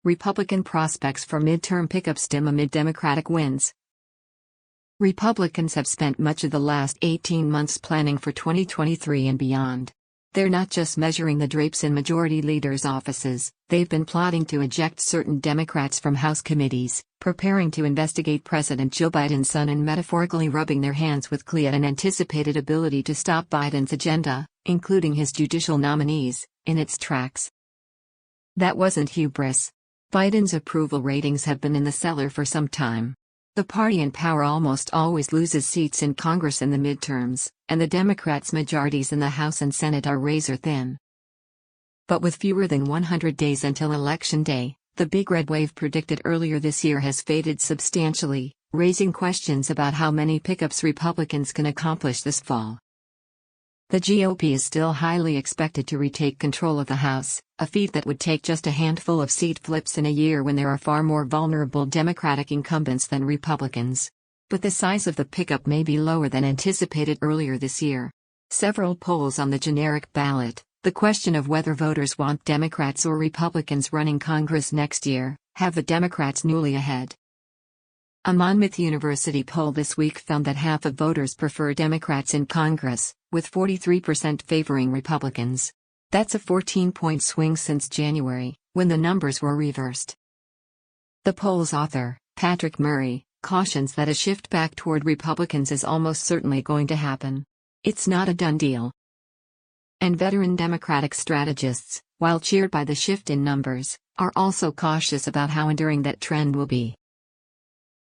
Republican prospects for midterm pickups dim amid Democratic wins. Republicans have spent much of the last 18 months planning for 2023 and beyond. They're not just measuring the drapes in majority leaders' offices, they've been plotting to eject certain Democrats from House committees, preparing to investigate President Joe Biden's son, and metaphorically rubbing their hands with glee at an anticipated ability to stop Biden's agenda, including his judicial nominees, in its tracks. That wasn't hubris. Biden's approval ratings have been in the cellar for some time. The party in power almost always loses seats in Congress in the midterms, and the Democrats' majorities in the House and Senate are razor-thin. But with fewer than 100 days until Election Day, the big red wave predicted earlier this year has faded substantially, raising questions about how many pickups Republicans can accomplish this fall. The GOP is still highly expected to retake control of the House, a feat that would take just a handful of seat flips in a year when there are far more vulnerable Democratic incumbents than Republicans. But the size of the pickup may be lower than anticipated earlier this year. Several polls on the generic ballot, the question of whether voters want Democrats or Republicans running Congress next year, have the Democrats newly ahead. A Monmouth University poll this week found that half of voters prefer Democrats in Congress, with 43% favoring Republicans. That's a 14-point swing since January, when the numbers were reversed. The poll's author, Patrick Murray, cautions that a shift back toward Republicans is almost certainly going to happen. It's not a done deal. And veteran Democratic strategists, while cheered by the shift in numbers, are also cautious about how enduring that trend will be.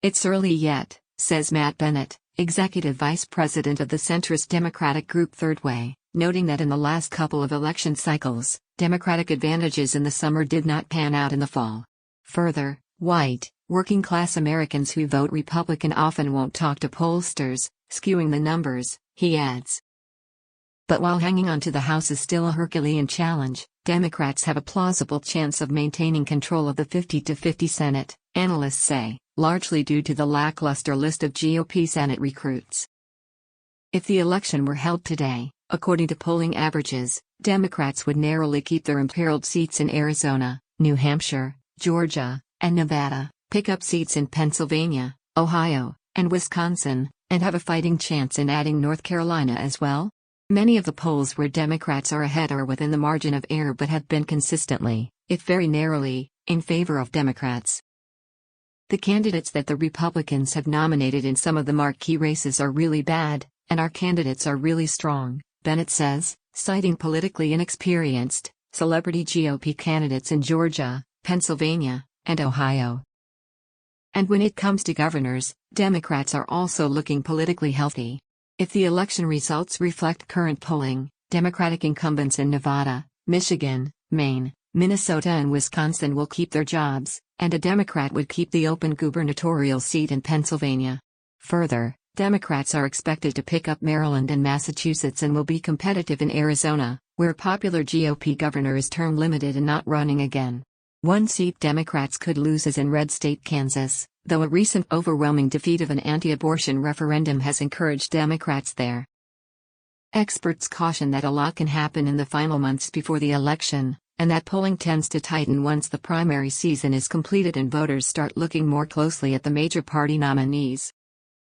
It's early yet, says Matt Bennett, executive vice president of the centrist Democratic group Third Way, noting that in the last couple of election cycles, Democratic advantages in the summer did not pan out in the fall. Further, white, working-class Americans who vote Republican often won't talk to pollsters, skewing the numbers, he adds. But while hanging on to the House is still a Herculean challenge, Democrats have a plausible chance of maintaining control of the 50-50 Senate, analysts say, largely due to the lackluster list of GOP Senate recruits. If the election were held today, according to polling averages, Democrats would narrowly keep their imperiled seats in Arizona, New Hampshire, Georgia, and Nevada, pick up seats in Pennsylvania, Ohio, and Wisconsin, and have a fighting chance in adding North Carolina as well. Many of the polls where Democrats are ahead are within the margin of error but have been consistently, if very narrowly, in favor of Democrats. The candidates that the Republicans have nominated in some of the marquee races are really bad, and our candidates are really strong, Bennett says, citing politically inexperienced, celebrity GOP candidates in Georgia, Pennsylvania, and Ohio. And when it comes to governors, Democrats are also looking politically healthy. If the election results reflect current polling, Democratic incumbents in Nevada, Michigan, Maine, Minnesota and Wisconsin will keep their jobs, and a Democrat would keep the open gubernatorial seat in Pennsylvania. Further, Democrats are expected to pick up Maryland and Massachusetts and will be competitive in Arizona, where popular GOP governor is term limited and not running again. One seat Democrats could lose is in red state Kansas, though a recent overwhelming defeat of an anti-abortion referendum has encouraged Democrats there. Experts caution that a lot can happen in the final months before the election, and that polling tends to tighten once the primary season is completed and voters start looking more closely at the major party nominees.